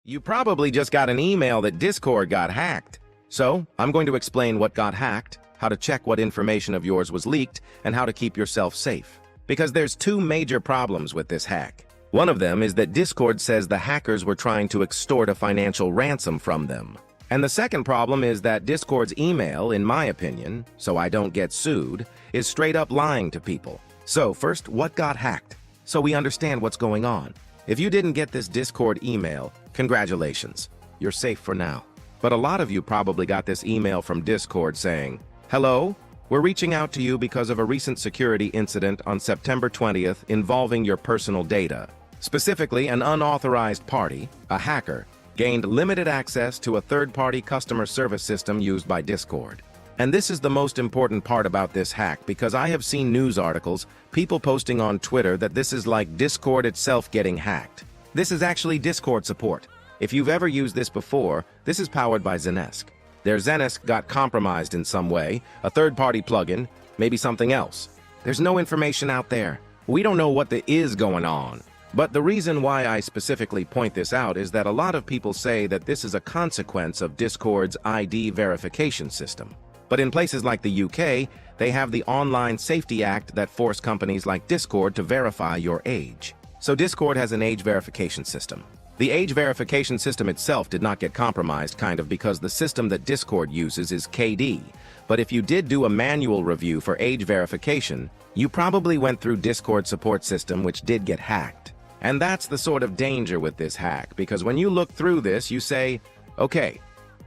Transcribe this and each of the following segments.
You probably just got an email that Discord got hacked. So, I'm going to explain what got hacked, how to check what information of yours was leaked, and how to keep yourself safe. Because there's two major problems with this hack. One of them is that Discord says the hackers were trying to extort a financial ransom from them. And the second problem is that Discord's email, in my opinion, so I don't get sued, is straight up lying to people. So first, what got hacked? So we understand what's going on. If you didn't get this Discord email, congratulations. You're safe for now. But a lot of you probably got this email from Discord saying, "Hello, we're reaching out to you because of a recent security incident on September 20th involving your personal data. Specifically, an unauthorized party, a hacker, gained limited access to a third-party customer service system used by Discord." And this is the most important part about this hack, because I have seen news articles, people posting on Twitter that this is like Discord itself getting hacked. This is actually Discord support. If you've ever used this before, this is powered by Zendesk. Their Zendesk got compromised in some way, a third-party plugin, maybe something else. There's no information out there. We don't know what is going on. But the reason why I specifically point this out is that a lot of people say that this is a consequence of Discord's ID verification system. But in places like the UK, they have the Online Safety Act that force companies like Discord to verify your age. So Discord has an age verification system. The age verification system itself did not get compromised because the system that Discord uses is KD. But if you did do a manual review for age verification, you probably went through Discord support system, which did get hacked. And that's the sort of danger with this hack, because when you look through this, you say, okay,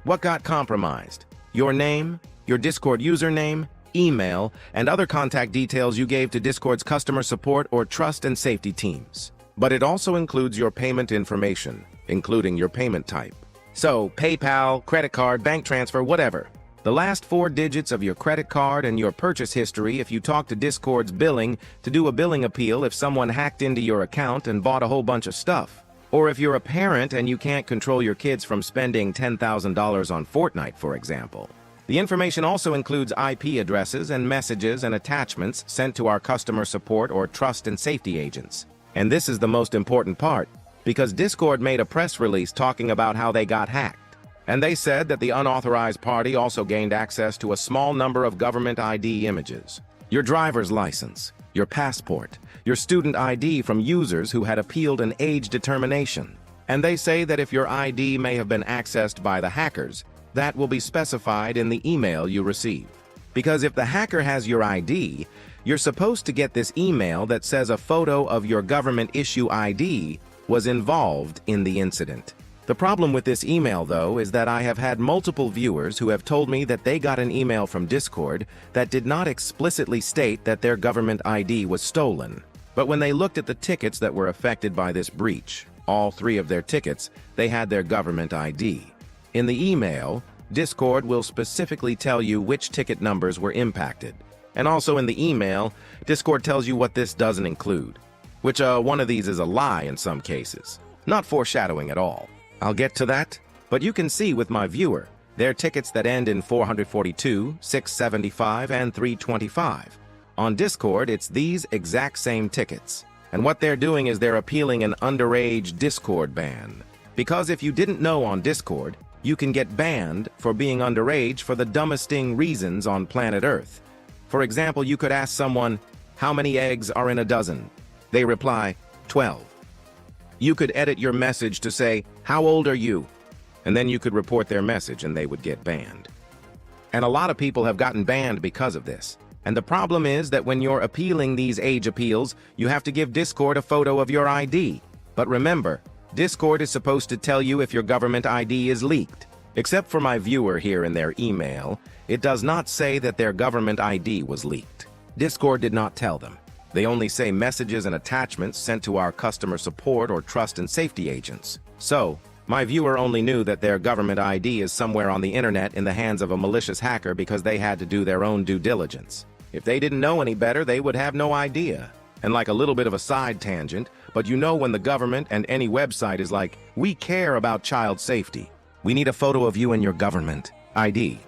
what got compromised? Your name, your Discord username, email, and other contact details you gave to Discord's customer support or trust and safety teams. But it also includes your payment information, including your payment type. So, PayPal, credit card, bank transfer, whatever. The last 4 digits of your credit card and your purchase history if you talk to Discord's billing to do a billing appeal if someone hacked into your account and bought a whole bunch of stuff. Or if you're a parent and you can't control your kids from spending $10,000 on Fortnite, for example. The information also includes IP addresses and messages and attachments sent to our customer support or trust and safety agents. And this is the most important part, because Discord made a press release talking about how they got hacked. And they said that the unauthorized party also gained access to a small number of government ID images. Your driver's license, your passport, your student ID from users who had appealed an age determination. And they say that if your ID may have been accessed by the hackers, that will be specified in the email you receive. Because if the hacker has your ID, you're supposed to get this email that says a photo of your government issue ID was involved in the incident. The problem with this email, though, is that I have had multiple viewers who have told me that they got an email from Discord that did not explicitly state that their government ID was stolen. But when they looked at the tickets that were affected by this breach, all 3 of their tickets, they had their government ID. In the email, Discord will specifically tell you which ticket numbers were impacted. And also in the email, Discord tells you what this doesn't include. Which one of these is a lie in some cases. Not foreshadowing at all. I'll get to that, but you can see with my viewer, they're tickets that end in 442, 675, and 325. On Discord, it's these exact same tickets. And what they're doing is they're appealing an underage Discord ban. Because if you didn't know, on Discord, you can get banned for being underage for the dumbest-ing reasons on planet Earth. For example, you could ask someone, how many eggs are in a dozen? They reply, 12. You could edit your message to say, how old are you? And then you could report their message and they would get banned. And a lot of people have gotten banned because of this. And the problem is that when you're appealing these age appeals, you have to give Discord a photo of your ID. But remember, Discord is supposed to tell you if your government ID is leaked. Except for my viewer here in their email, it does not say that their government ID was leaked. Discord did not tell them. They only say messages and attachments sent to our customer support or trust and safety agents. So, my viewer only knew that their government ID is somewhere on the internet in the hands of a malicious hacker because they had to do their own due diligence. If they didn't know any better, they would have no idea. And like a little bit of a side tangent, but you know when the government and any website is like, we care about child safety. We need a photo of you and your government ID.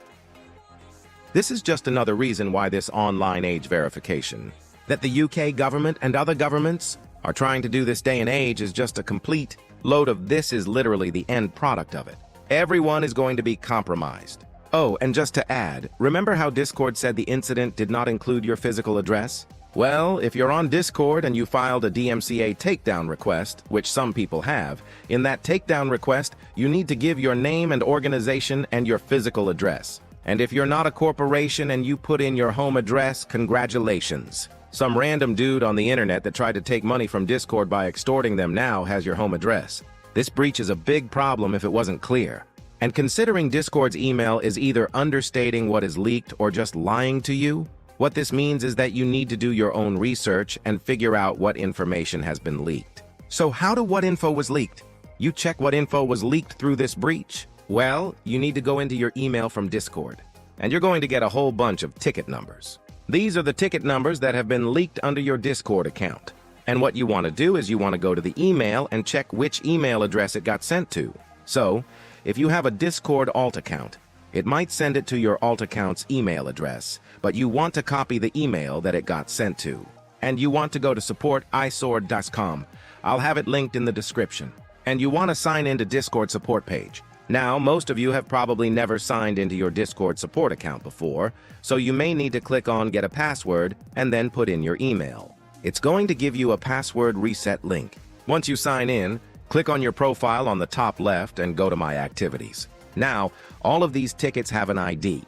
This is just another reason why this online age verification, that the UK government and other governments are trying to do this day and age, is just a complete load of this is literally the end product of it. Everyone is going to be compromised. Oh, and just to add, remember how Discord said the incident did not include your physical address? Well, if you're on Discord and you filed a DMCA takedown request, which some people have, in that takedown request, you need to give your name and organization and your physical address. And if you're not a corporation and you put in your home address, congratulations. Some random dude on the internet that tried to take money from Discord by extorting them now has your home address. This breach is a big problem if it wasn't clear. And considering Discord's email is either understating what is leaked or just lying to you, what this means is that you need to do your own research and figure out what information has been leaked. So how do what info was leaked? You check what info was leaked through this breach. Well, you need to go into your email from Discord, and you're going to get a whole bunch of ticket numbers. These are the ticket numbers that have been leaked under your Discord account. And what you want to do is you want to go to the email and check which email address it got sent to. So, if you have a Discord alt account, it might send it to your alt account's email address, but you want to copy the email that it got sent to. And you want to go to support.isword.com. I'll have it linked in the description. And you want to sign into Discord support page. Now, most of you have probably never signed into your Discord support account before, so you may need to click on Get a Password and then put in your email. It's going to give you a password reset link. Once you sign in, click on your profile on the top left and go to My Activities. Now, all of these tickets have an ID.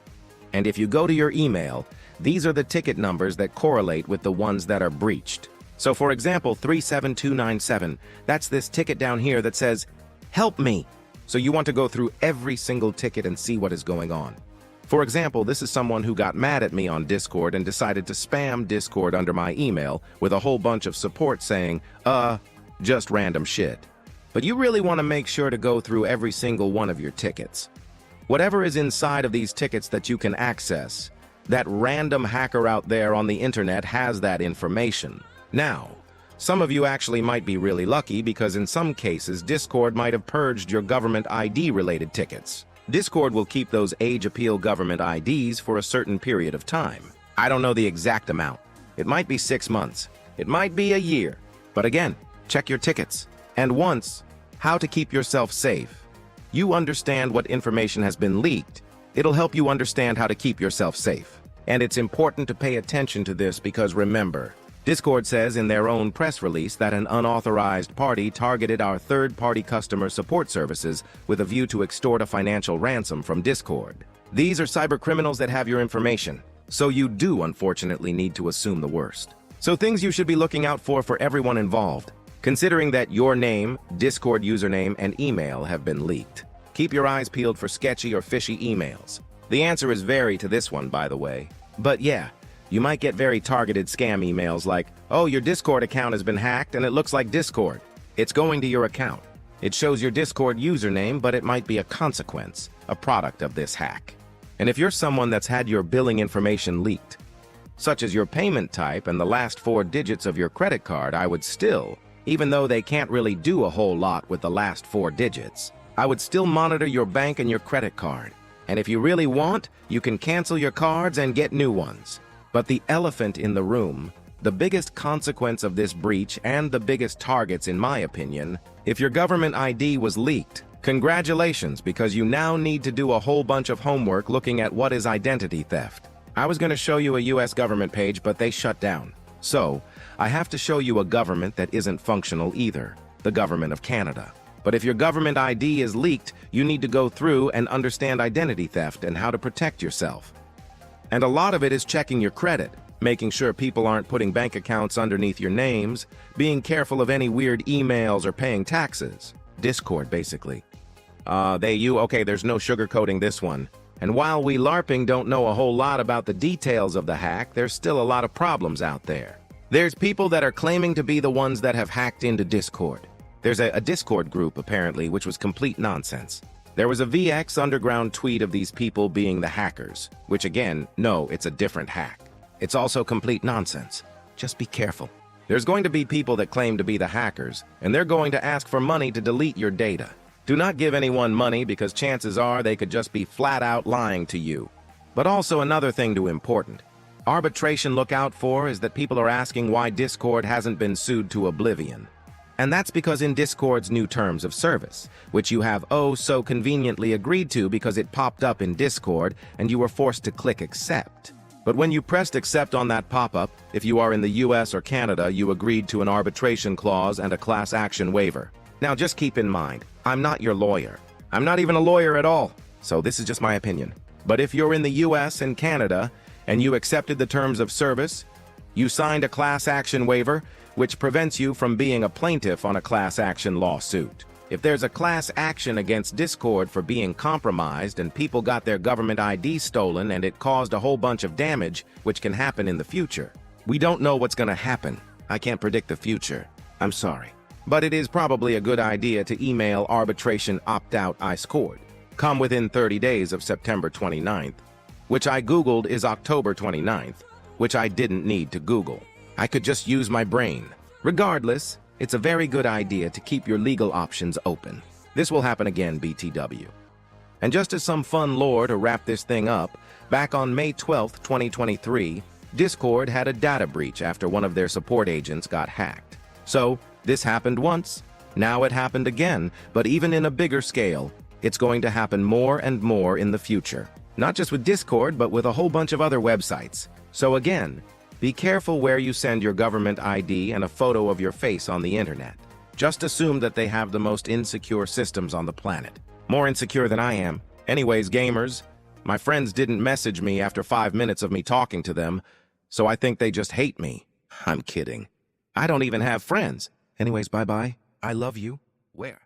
And if you go to your email, these are the ticket numbers that correlate with the ones that are breached. So for example, 37297, that's this ticket down here that says, "Help me." So you want to go through every single ticket and see what is going on. For example, this is someone who got mad at me on Discord and decided to spam Discord under my email with a whole bunch of support saying, just random shit. But you really want to make sure to go through every single one of your tickets. Whatever is inside of these tickets that you can access, that random hacker out there on the internet has that information. Now, some of you actually might be really lucky because in some cases, Discord might have purged your government ID-related tickets. Discord will keep those age appeal government IDs for a certain period of time. I don't know the exact amount. It might be 6 months. It might be a year. But again, check your tickets. And once, how to keep yourself safe. You understand what information has been leaked. It'll help you understand how to keep yourself safe. And it's important to pay attention to this because remember, Discord says in their own press release that an unauthorized party targeted our third-party customer support services with a view to extort a financial ransom from Discord. These are cybercriminals that have your information, so you do unfortunately need to assume the worst. So things you should be looking out for everyone involved, considering that your name, Discord username, and email have been leaked. Keep your eyes peeled for sketchy or fishy emails. The answer is vary to this one, by the way. But yeah, you might get very targeted scam emails like, "Oh, your Discord account has been hacked and it looks like Discord." It's going to your account. It shows your Discord username, but it might be a consequence, a product of this hack. And if you're someone that's had your billing information leaked, such as your payment type and the last 4 digits of your credit card, I would still, even though they can't really do a whole lot with the last 4 digits, I would still monitor your bank and your credit card. And if you really want, you can cancel your cards and get new ones. But the elephant in the room, the biggest consequence of this breach and the biggest targets in my opinion, if your government ID was leaked, congratulations, because you now need to do a whole bunch of homework looking at what is identity theft. I was going to show you a US government page, but they shut down. So, I have to show you a government that isn't functional either, the government of Canada. But if your government ID is leaked, you need to go through and understand identity theft and how to protect yourself. And a lot of it is checking your credit, making sure people aren't putting bank accounts underneath your names, being careful of any weird emails or paying taxes. Discord, basically. Okay, there's no sugarcoating this one. And while we LARPing don't know a whole lot about the details of the hack, there's still a lot of problems out there. There's people that are claiming to be the ones that have hacked into Discord. There's a Discord group, apparently, which was complete nonsense. There was a VX Underground tweet of these people being the hackers, which again, no, it's a different hack. It's also complete nonsense. Just be careful. There's going to be people that claim to be the hackers, and they're going to ask for money to delete your data. Do not give anyone money because chances are they could just be flat out lying to you. But also another thing to important. Arbitration look out for is that people are asking why Discord hasn't been sued to oblivion. And that's because in Discord's new terms of service, which you have oh so conveniently agreed to because it popped up in Discord and you were forced to click accept. But when you pressed accept on that pop-up, if you are in the US or Canada, you agreed to an arbitration clause and a class action waiver. Now just keep in mind, I'm not your lawyer. I'm not even a lawyer at all, so this is just my opinion. But if you're in the US and Canada and you accepted the terms of service, you signed a class action waiver, which prevents you from being a plaintiff on a class action lawsuit. If there's a class action against Discord for being compromised and people got their government ID stolen and it caused a whole bunch of damage, which can happen in the future. We don't know what's gonna happen. I can't predict the future. I'm sorry. But it is probably a good idea to email arbitration opt-out I scored. Come within 30 days of September 29th, which I Googled is October 29th, which I didn't need to Google. I could just use my brain. Regardless, it's a very good idea to keep your legal options open. This will happen again, BTW. And just as some fun lore to wrap this thing up, back on May 12th, 2023, Discord had a data breach after one of their support agents got hacked. So, this happened once, now it happened again, but even in a bigger scale, it's going to happen more and more in the future. Not just with Discord, but with a whole bunch of other websites. So again, be careful where you send your government ID and a photo of your face on the internet. Just assume that they have the most insecure systems on the planet. More insecure than I am. Anyways, gamers, my friends didn't message me after 5 minutes of me talking to them, so I think they just hate me. I'm kidding. I don't even have friends. Anyways, bye-bye. I love you. Where?